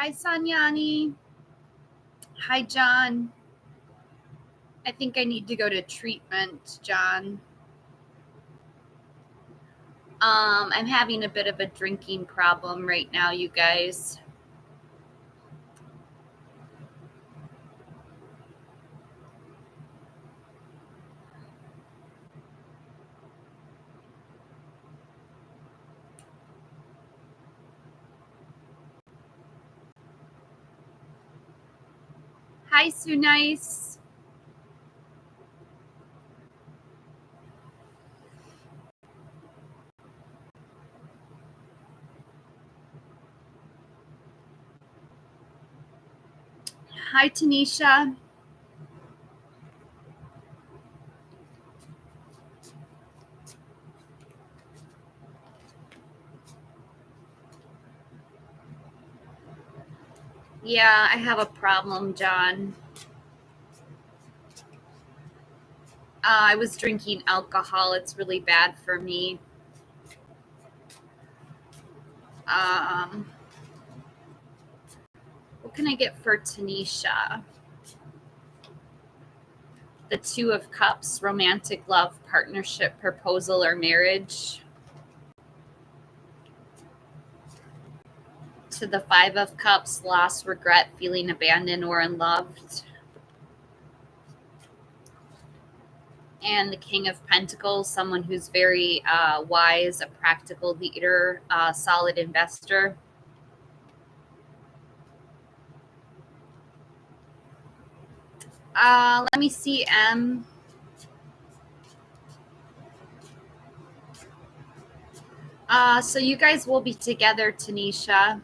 Hi, Sanyani. Hi, John. I think I need to go to treatment, John. I'm having a bit of a drinking problem right now, you guys. Hi, Sue Nice. Hi, Tanisha. Yeah, I have a problem, John. I was drinking alcohol. It's really bad for me. What can I get for Tanisha? The Two of Cups, romantic love, partnership, proposal, or marriage. To the Five of Cups, loss, regret, feeling abandoned or unloved. And the King of Pentacles, someone who's very wise, a practical leader, a solid investor. Let me see, M. So you guys will be together, Tanisha.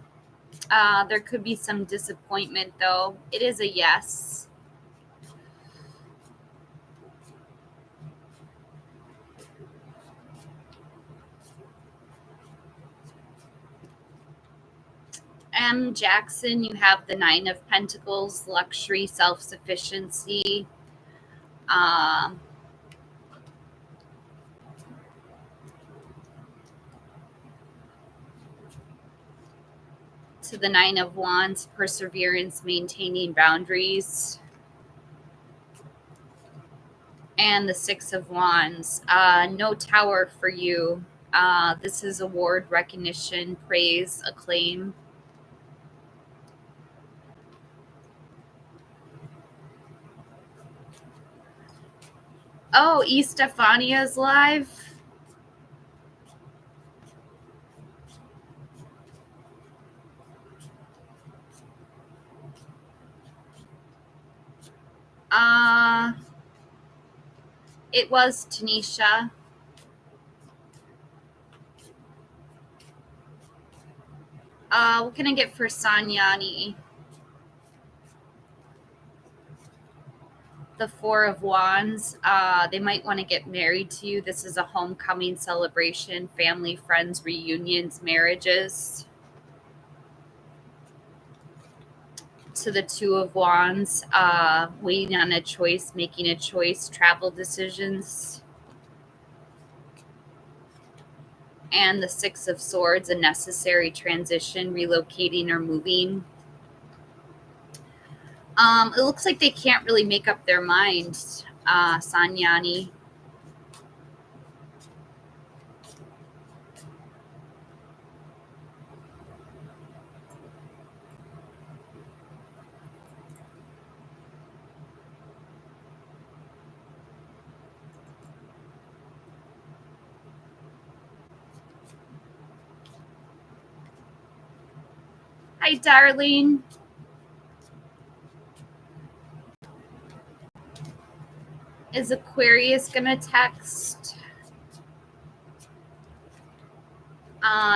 There could be some disappointment, though. It is a yes. M. Jackson, you have the Nine of Pentacles, luxury, self-sufficiency. To the Nine of Wands, perseverance, maintaining boundaries. And the Six of Wands, no tower for you. This is award, recognition, praise, acclaim. Oh, E. Stefania's live. It was Tanisha. What can I get for Sanyani? The Four of Wands. They might want to get married to you. This is a homecoming celebration, family, friends, reunions, marriages. To the Two of Wands, waiting on a choice, making a choice, travel decisions. And the Six of Swords, a necessary transition, relocating or moving. It looks like they can't really make up their mind, Sanyani. Hi, darling. Is Aquarius gonna text?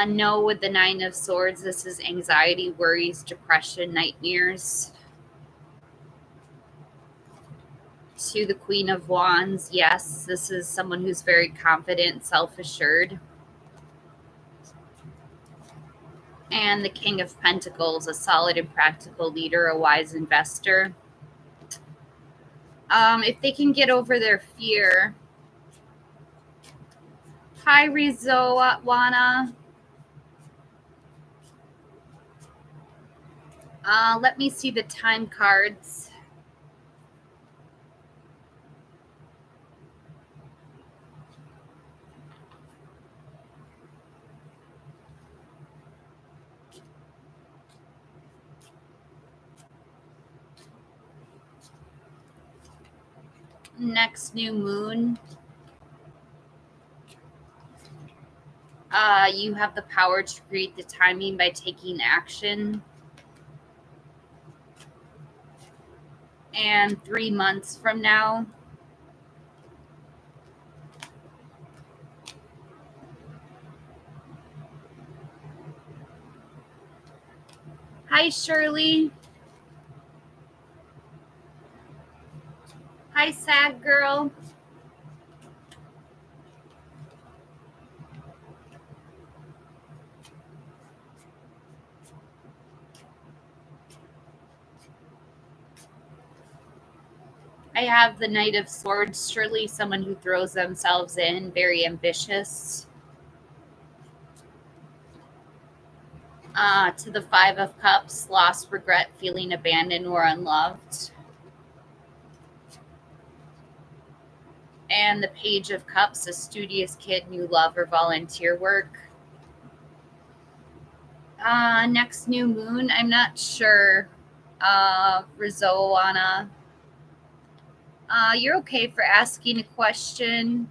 No, with the Nine of Swords. This is anxiety, worries, depression, nightmares. To the Queen of Wands, yes, this is someone who's very confident, self-assured. And the King of Pentacles, a solid and practical leader, a wise investor. If they can get over their fear. Hi, Rizowana. Let me see the time cards. Next new moon. You have the power to create the timing by taking action. And 3 months from now. Hi, Shirley. Hi, sad girl. I have the Knight of Swords, Shirley, someone who throws themselves in, very ambitious. To the Five of Cups, lost, regret, feeling abandoned or unloved. And the Page of Cups, a studious kid, new love or volunteer work. Next new moon, I'm not sure. Rizoana. You're okay for asking a question.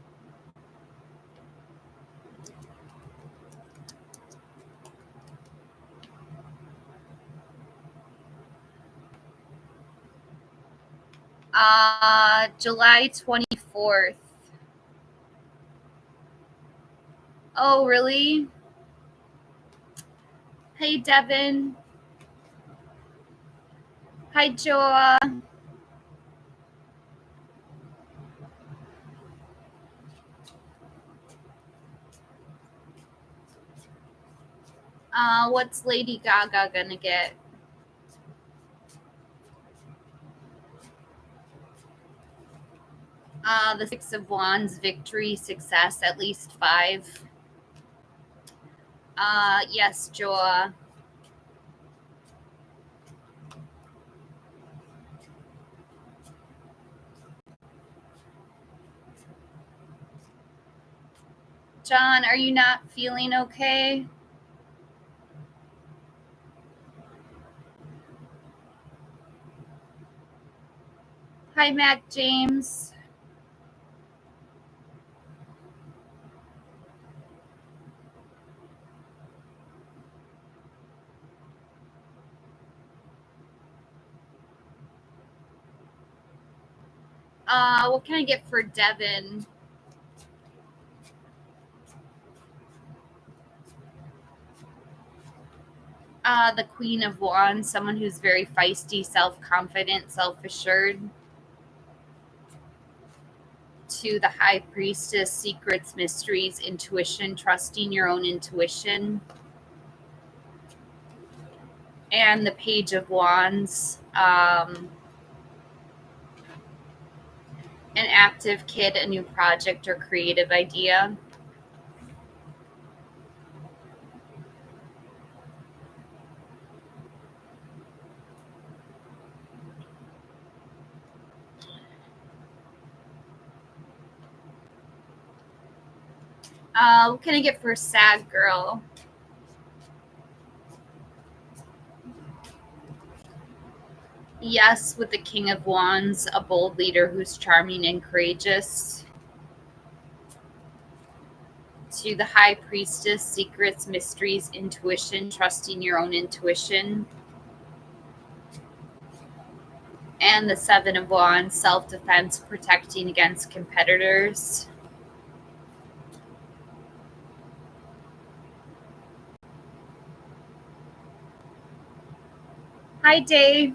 July 24th. Oh, really? Hey, Devin. Hi, Joa. What's Lady Gaga gonna get? The Six of Wands, victory, success, at least 5. Yes, Joa. John, are you not feeling okay? Hi, Mac James. What can I get for Devin? The Queen of Wands, someone who's very feisty, self-confident, self-assured. To the High Priestess, secrets, mysteries, intuition, trusting your own intuition. And the Page of Wands, an active kid, a new project or creative idea. What can I get for sad girl? Yes, with the King of Wands, a bold leader who's charming and courageous. To the High Priestess, secrets, mysteries, intuition, trusting your own intuition. And the Seven of Wands, self-defense, protecting against competitors. Hi, Dave.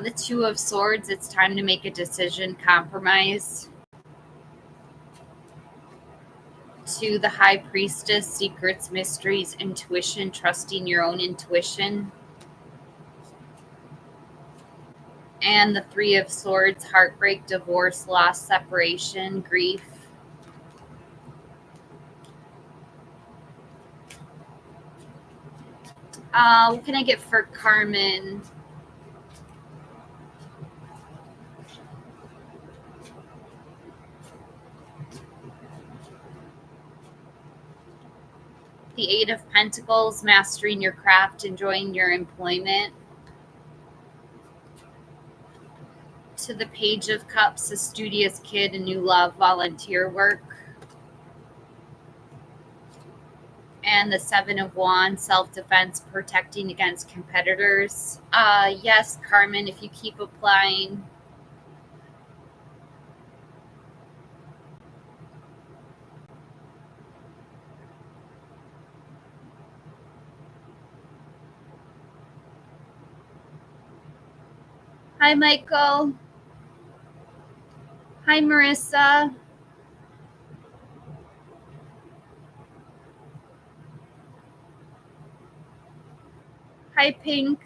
The Two of Swords, it's time to make a decision, compromise. To the High Priestess, secrets, mysteries, intuition, trusting your own intuition. And the Three of Swords, heartbreak, divorce, loss, separation, grief. What can I get for Carmen? The Eight of Pentacles, mastering your craft, enjoying your employment. To the Page of Cups, a studious kid, a new love, volunteer work. And the Seven of Wands, self-defense, protecting against competitors. Yes, Carmen, if you keep applying. Hi, Michael. Hi, Marissa. Hi, Pink.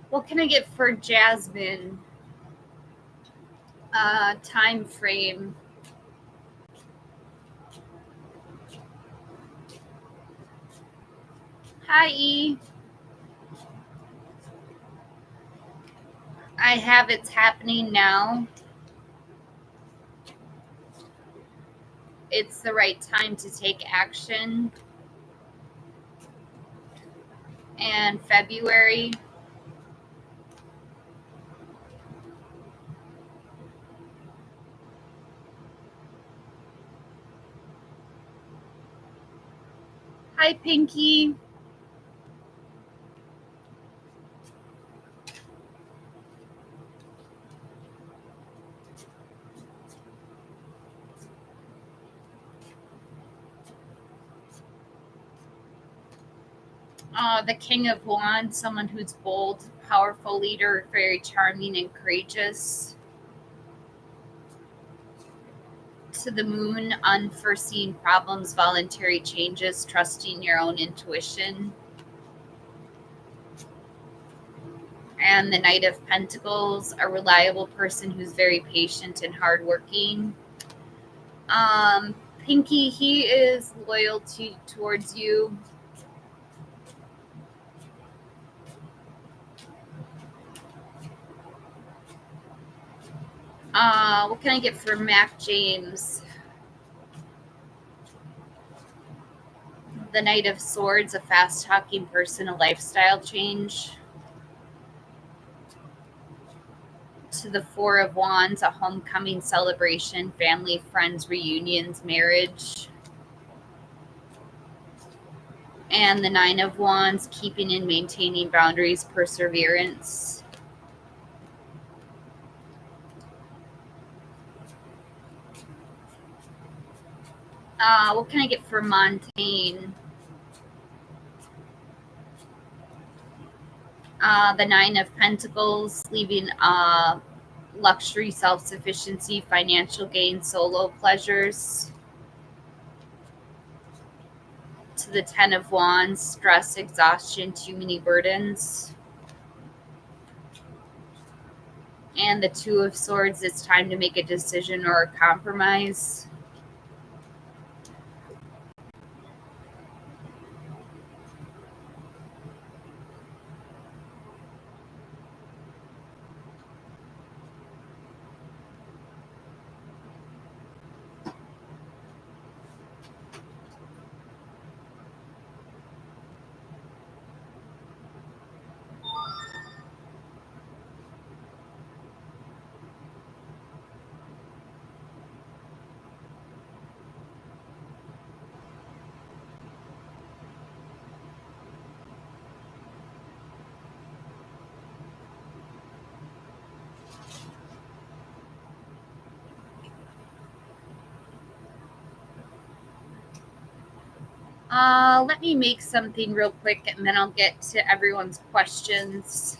What can I get for Jasmine? Time frame. Hi, E. I have it's happening now. It's the right time to take action. And February. Hi, Pinky. The King of Wands, someone who's bold, powerful leader, very charming and courageous. To the Moon, unforeseen problems, voluntary changes, trusting your own intuition. And the Knight of Pentacles, a reliable person who's very patient and hardworking. Pinky, he is loyal towards you. What can I get for Mac James? The Knight of Swords, a fast-talking person, a lifestyle change. To the Four of Wands, a homecoming celebration, family, friends, reunions, marriage. And the Nine of Wands, keeping and maintaining boundaries, perseverance. What can I get for Montaigne? The Nine of Pentacles, leaving luxury, self-sufficiency, financial gain, solo pleasures. To the Ten of Wands, stress, exhaustion, too many burdens. And the Two of Swords, it's time to make a decision or a compromise. Let me make something real quick and then I'll get to everyone's questions.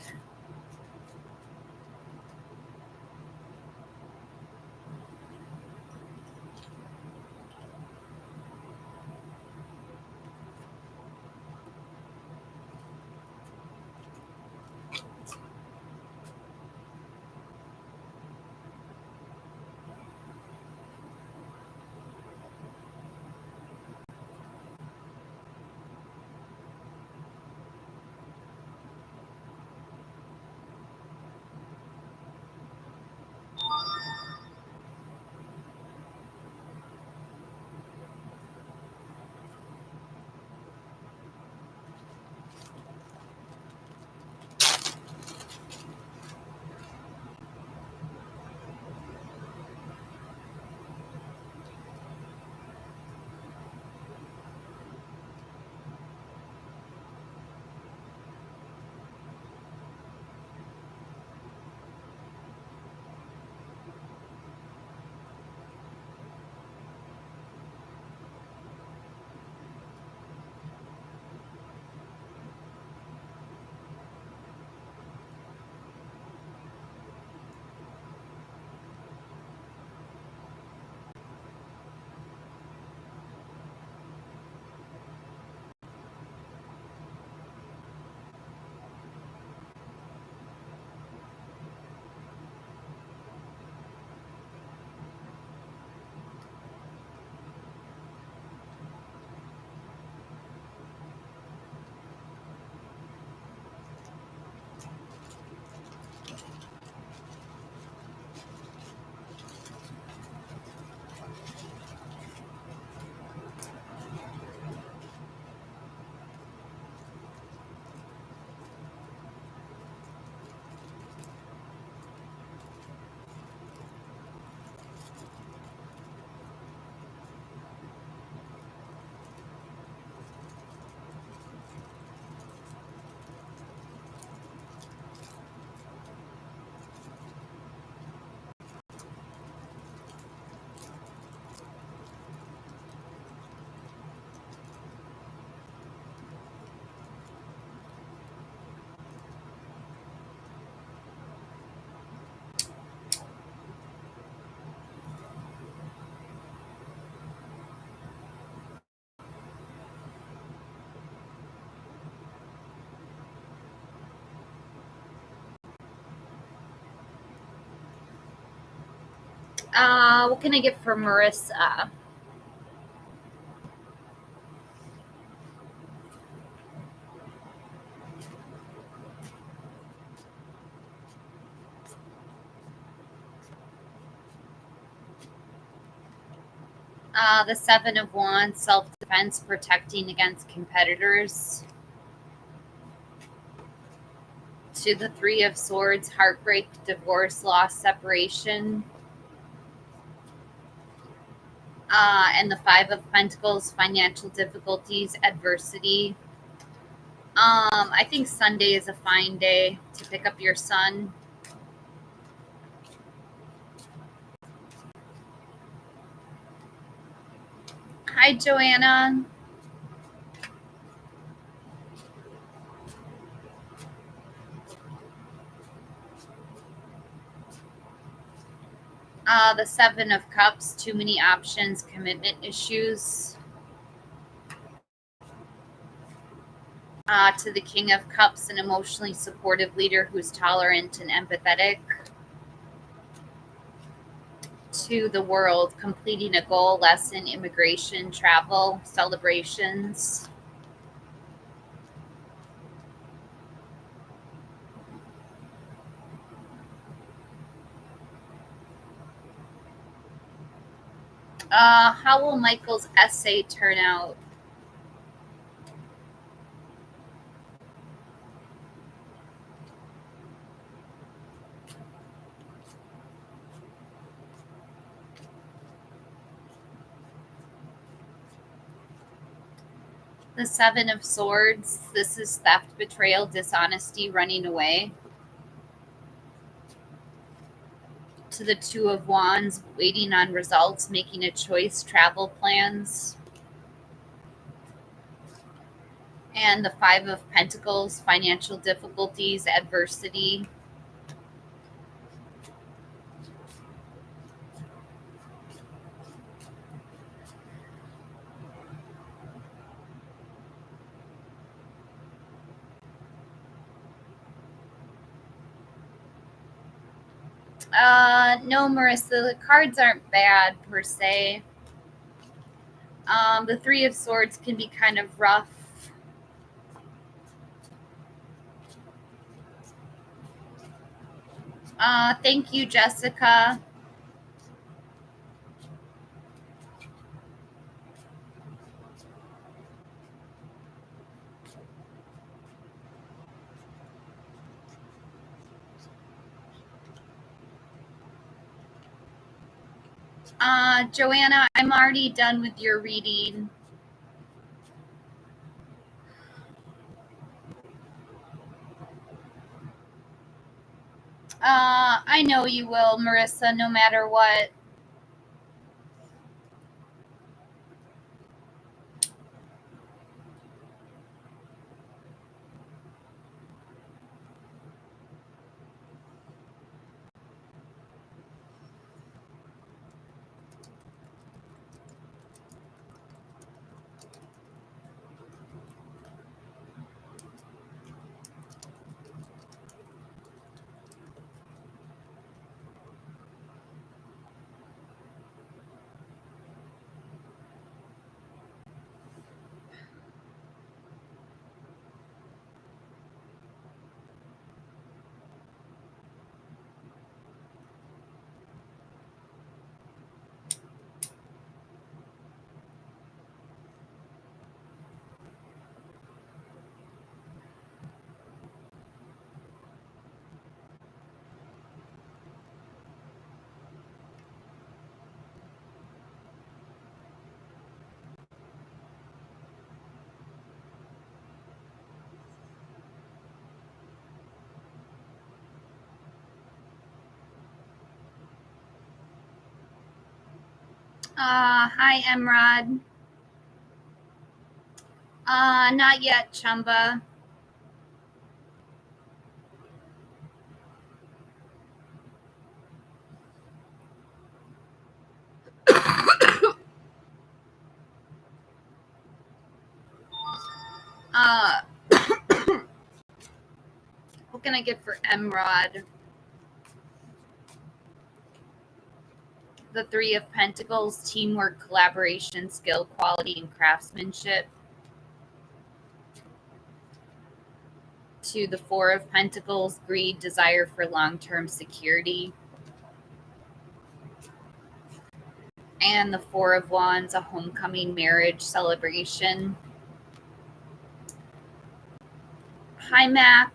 What can I get for Marissa? The Seven of Wands, self-defense, protecting against competitors. To the Three of Swords, heartbreak, divorce, loss, separation. And the Five of Pentacles, financial difficulties, adversity. I think Sunday is a fine day to pick up your son. Hi, Joanna. The Seven of Cups, too many options, commitment issues. To the King of Cups, an emotionally supportive leader who's tolerant and empathetic. To the World, completing a goal, lesson, immigration, travel, celebrations. How will Michael's essay turn out? The Seven of Swords, this is theft, betrayal, dishonesty, running away. To the Two of Wands, waiting on results, making a choice, travel plans. And the Five of Pentacles, financial difficulties, adversity. No, Marissa, the cards aren't bad per se. The Three of Swords can be kind of rough. Thank you, Jessica. Joanna, I'm already done with your reading. I know you will, Marissa, no matter what. Hi, Emrod. Not yet, Chumba. Uh, what can I get for Emrod? The Three of Pentacles, teamwork, collaboration, skill, quality, and craftsmanship. To the Four of Pentacles, greed, desire for long-term security. And the Four of Wands, a homecoming, marriage, celebration. Hi, Mac.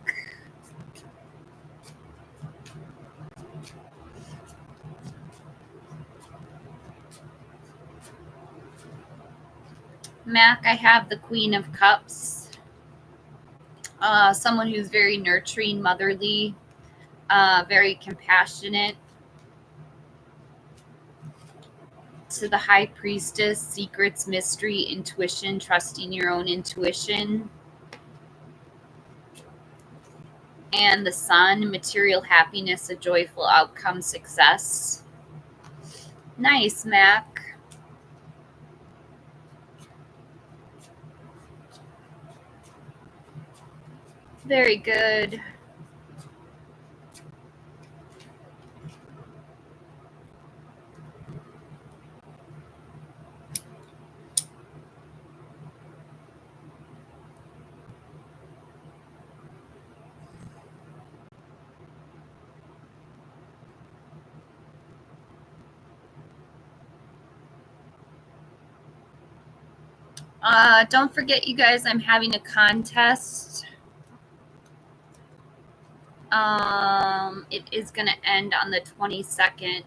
Mac, I have the Queen of Cups. Someone who's very nurturing, motherly, very compassionate. To the High Priestess, secrets, mystery, intuition, trusting your own intuition. And the Sun, material happiness, a joyful outcome, success. Nice, Mac. Very good. Don't forget, you guys, I'm having a contest. It is going to end on the 22nd.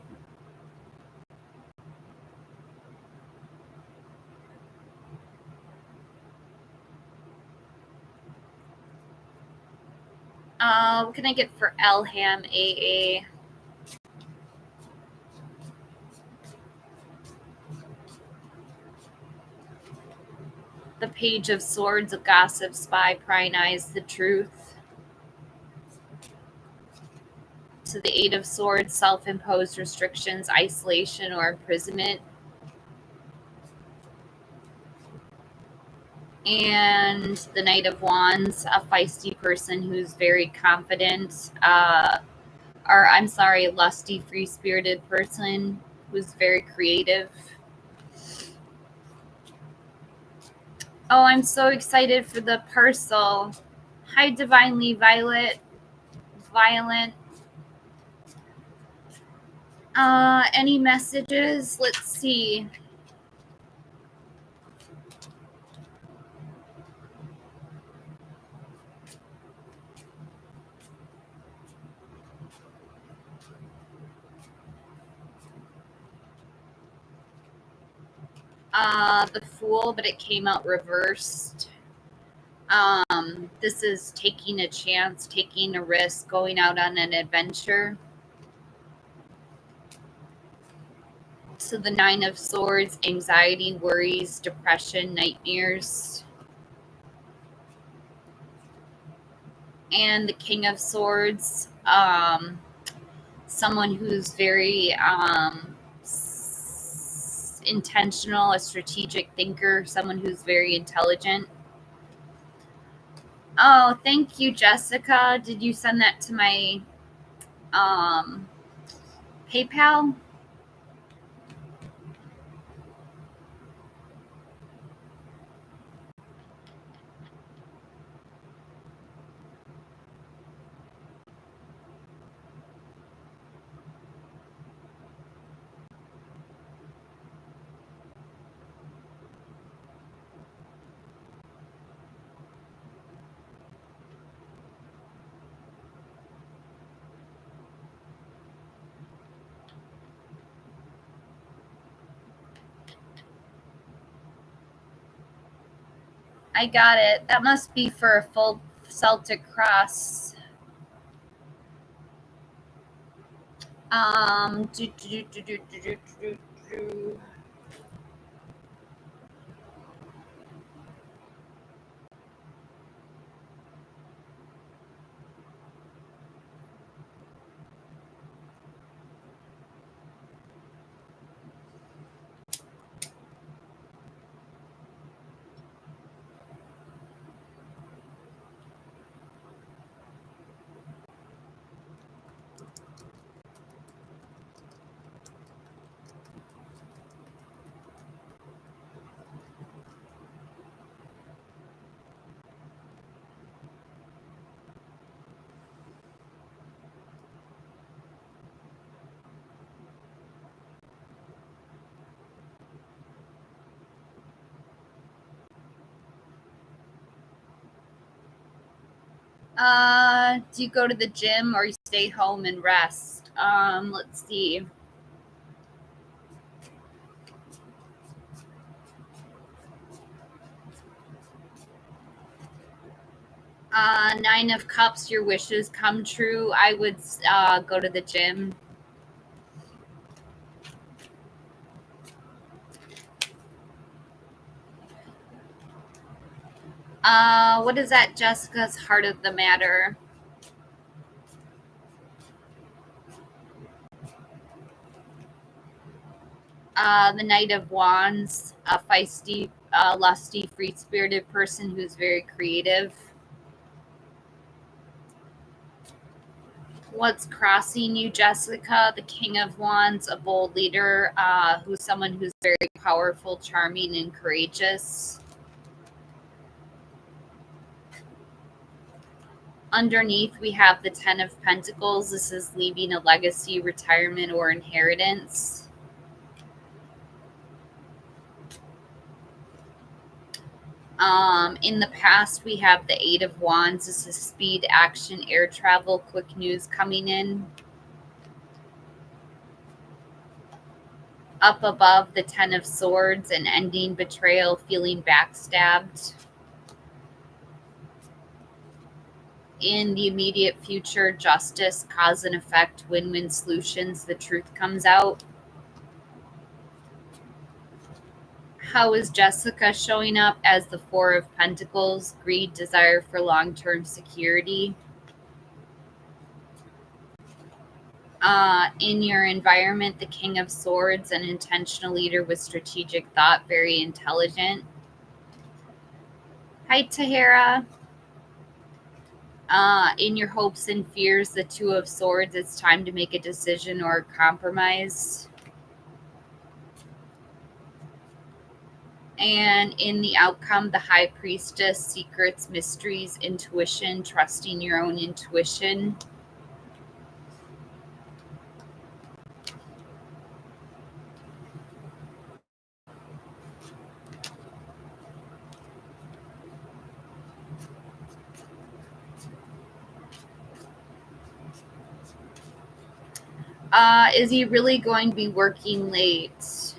What can I get for Elham AA? The Page of Swords, a gossip, spy, prying eyes, the truth. To the Eight of Swords, self-imposed restrictions, isolation, or imprisonment. And the Knight of Wands, a feisty person who's very confident, lusty, free-spirited person who's very creative. Oh, I'm so excited for the parcel. Hi, Divinely Violet. Violent. Any messages? Let's see. The Fool, but it came out reversed. This is taking a chance, taking a risk, going out on an adventure. So the Nine of Swords, anxiety, worries, depression, nightmares. And the King of Swords, someone who's very intentional, a strategic thinker, someone who's very intelligent. Oh, thank you, Jessica. Did you send that to my PayPal? I got it. That must be for a full Celtic cross. Do, do, do, do, do, do, do, do. Do you go to the gym or you stay home and rest? Let's see. Nine of Cups, your wishes come true. I would go to the gym. What is that, Jessica's Heart of the Matter? The Knight of Wands, a feisty, lusty, free-spirited person who's very creative. What's crossing you, Jessica? The King of Wands, a bold leader, who's someone who's very powerful, charming, and courageous. Underneath, we have the Ten of Pentacles. This is leaving a legacy, retirement, or inheritance. In the past, we have the Eight of Wands. This is speed, action, air travel, quick news coming in. Up above, the Ten of Swords, an ending, betrayal, feeling backstabbed. In the immediate future, justice, cause and effect, win-win solutions, the truth comes out. How is Jessica showing up? As the Four of Pentacles, greed, desire for long-term security. In your environment, the King of Swords, an intentional leader with strategic thought, very intelligent. Hi, Tahara. In your hopes and fears, the Two of Swords, it's time to make a decision or a compromise. And in the outcome, the High Priestess, secrets, mysteries, intuition, trusting your own intuition. Is he really going to be working late?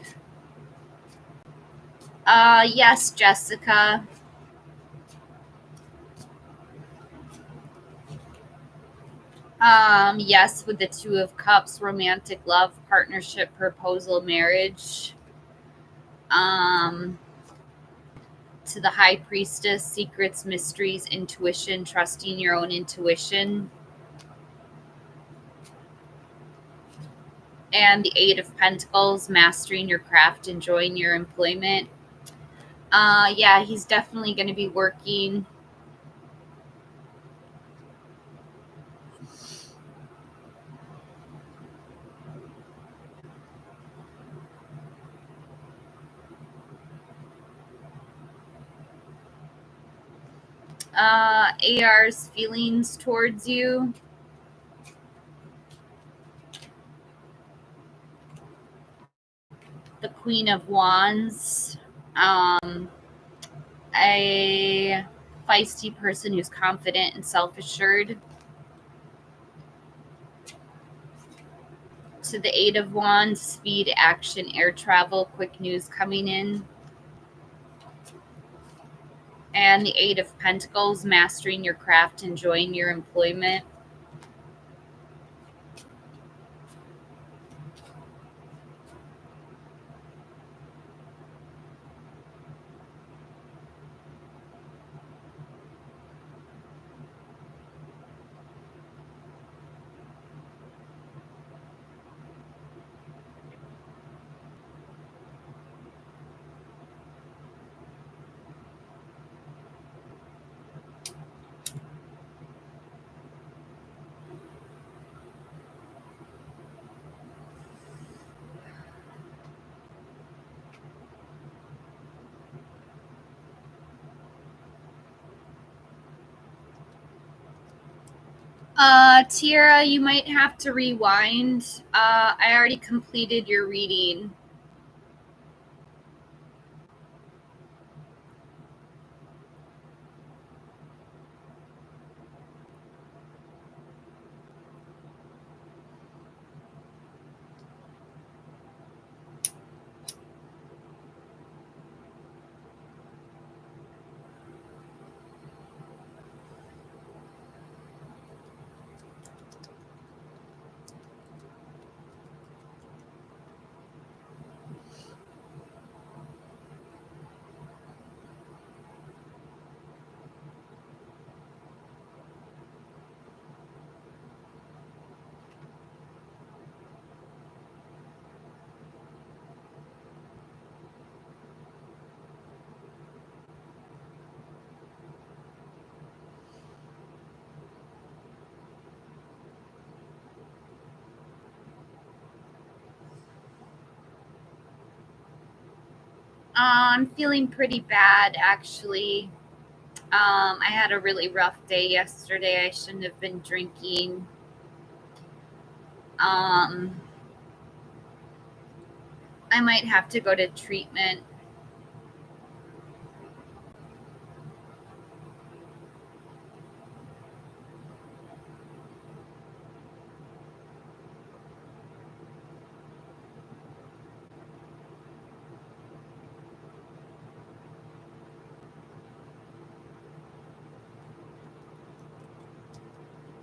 Yes, Jessica. Yes, with the Two of Cups, romantic love, partnership, proposal, marriage. To the High Priestess, secrets, mysteries, intuition, trusting your own intuition. And the Eight of Pentacles, mastering your craft, enjoying your employment. Yeah, he's definitely going to be working. AR's feelings towards you. The Queen of Wands. A feisty person who's confident and self-assured. To the Eight of Wands, speed, action, air travel, quick news coming in. And the Eight of Pentacles, mastering your craft, enjoying your employment. Tiara, you might have to rewind. I already completed your reading. I'm feeling pretty bad, actually. I had a really rough day yesterday. I shouldn't have been drinking. Um, I might have to go to treatment.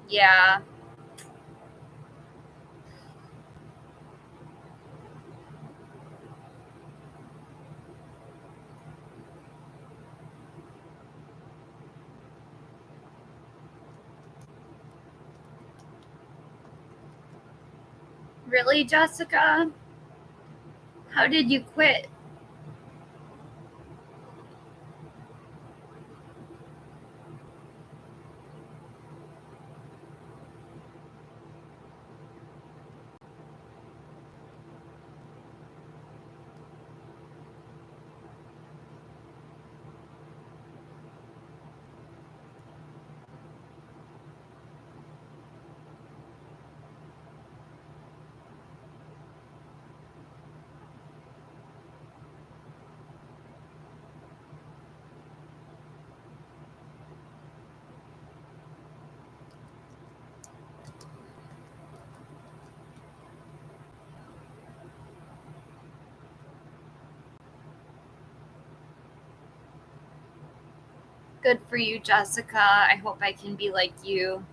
Yeah. Really, Jessica? How did you quit? Good for you, Jessica. I hope I can be like you.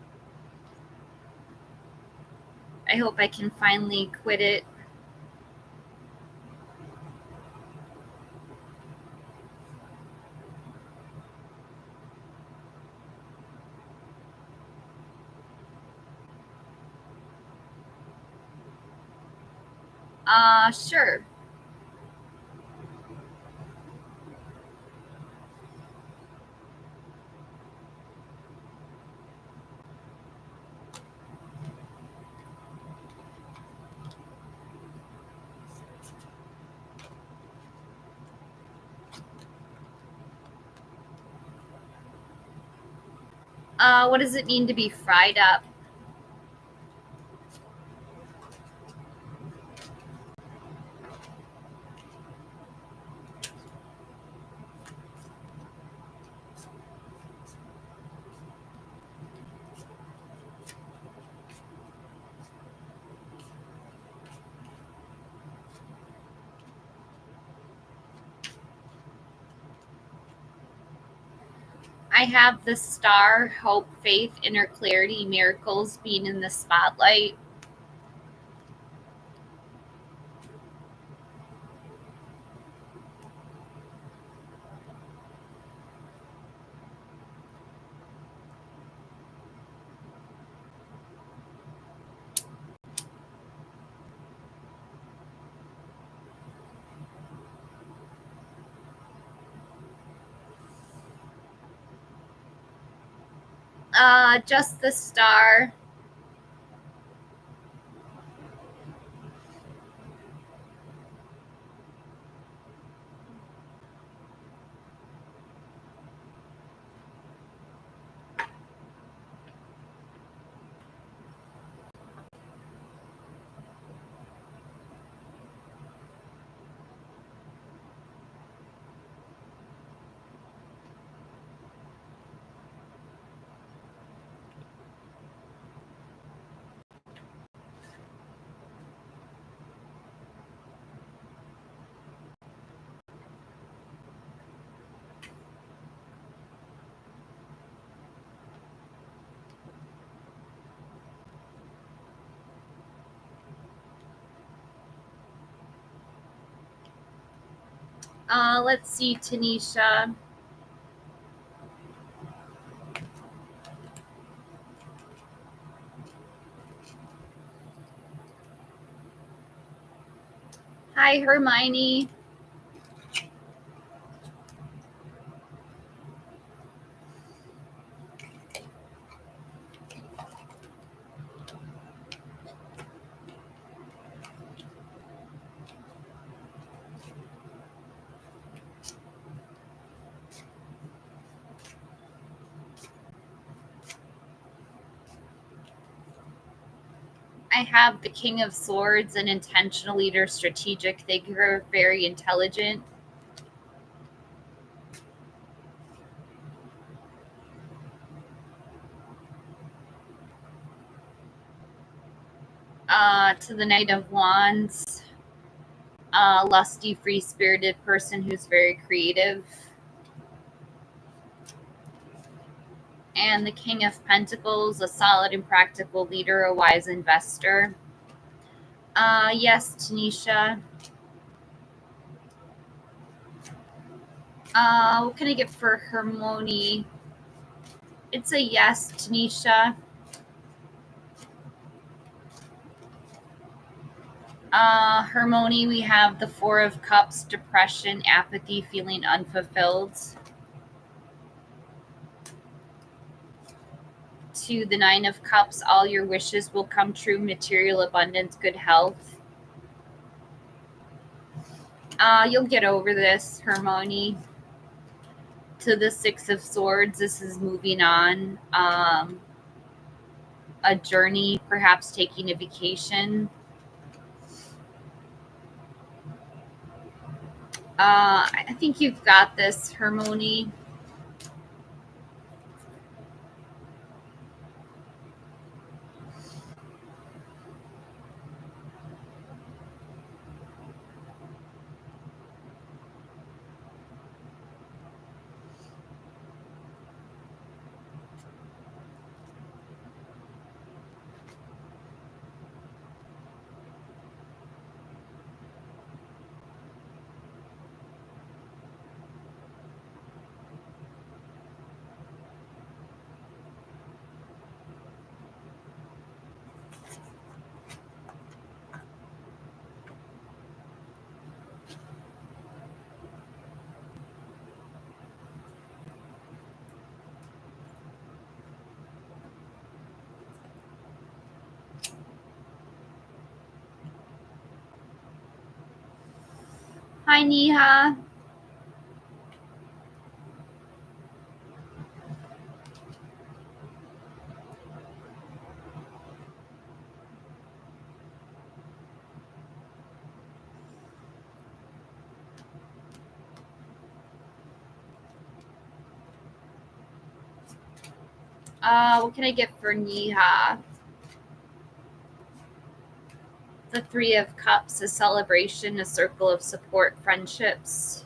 I hope I can finally quit it. Sure. What does it mean to be fried up? I have the star, hope, faith, inner clarity, miracles, being in the spotlight. Just the star. Let's see, Tanisha. Hi, Hermione. I have the King of Swords, an intentional leader, strategic thinker, very intelligent. To the Knight of Wands, lusty, free-spirited person who's very creative. And the King of Pentacles, a solid and practical leader, a wise investor. Yes, Tanisha. What can I get for Harmony? It's a yes, Tanisha. Harmony, we have the Four of Cups, depression, apathy, feeling unfulfilled. To the Nine of Cups, all your wishes will come true, material abundance, good health. You'll get over this, Harmony. To the Six of Swords, this is moving on. A journey, perhaps taking a vacation. I think you've got this, Harmony. Hi, Neha. What can I get for Neha? The Three of Cups, a celebration, a circle of support, friendships.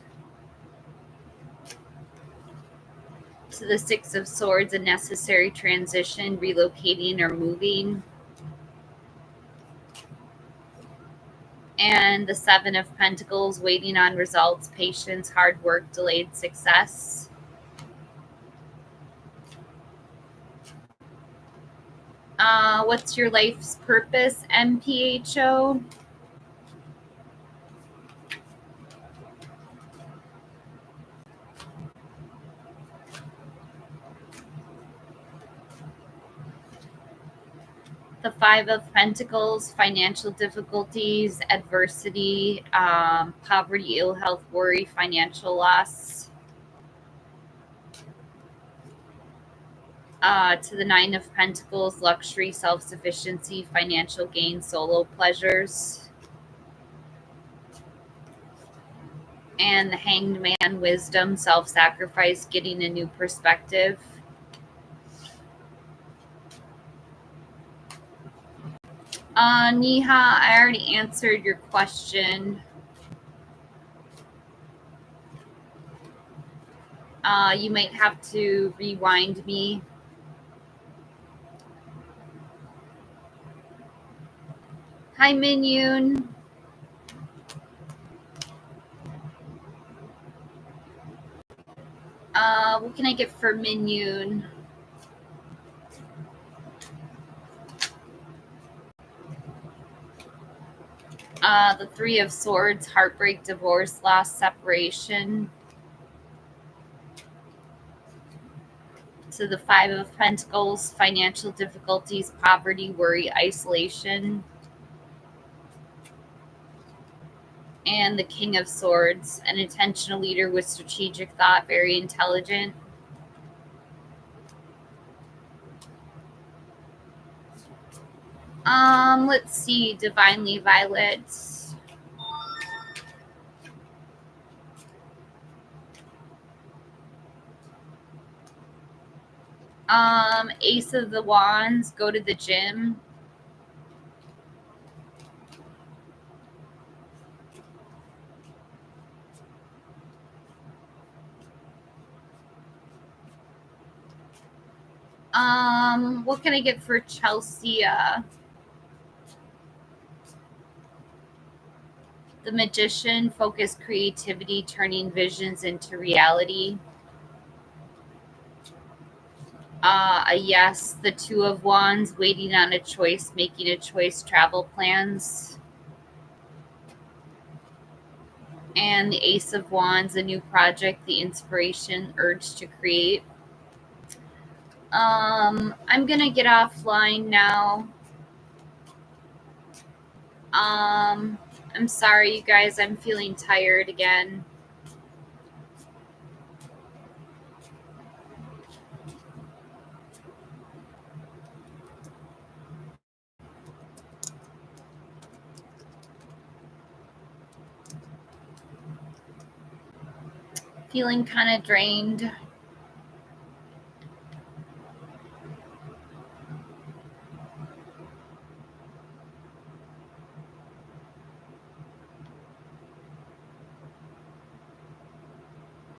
To the Six of Swords, a necessary transition, relocating or moving. And the Seven of Pentacles, waiting on results, patience, hard work, delayed success. What's your life's purpose, MPHO? The Five of Pentacles, financial difficulties, adversity, poverty, ill health, worry, financial loss. To the Nine of Pentacles, luxury, self-sufficiency, financial gain, solo pleasures. And the Hanged Man, wisdom, self-sacrifice, getting a new perspective. Neha, I already answered your question. You might have to rewind me. Hi, Minyun. What can I get for Minyun? The Three of Swords, heartbreak, divorce, loss, separation. To the Five of Pentacles, financial difficulties, poverty, worry, isolation. And the King of Swords, an intentional leader with strategic thought, very intelligent. Let's see, Divinely Violet. Ace of the Wands, go to the gym. What can I get for Chelsea? The Magician, focus creativity, turning visions into reality. A yes. The Two of Wands, waiting on a choice, making a choice, travel plans. And the Ace of Wands, a new project, the inspiration, urge to create. I'm gonna get offline now. I'm sorry, you guys. I'm feeling tired again. Feeling kind of drained.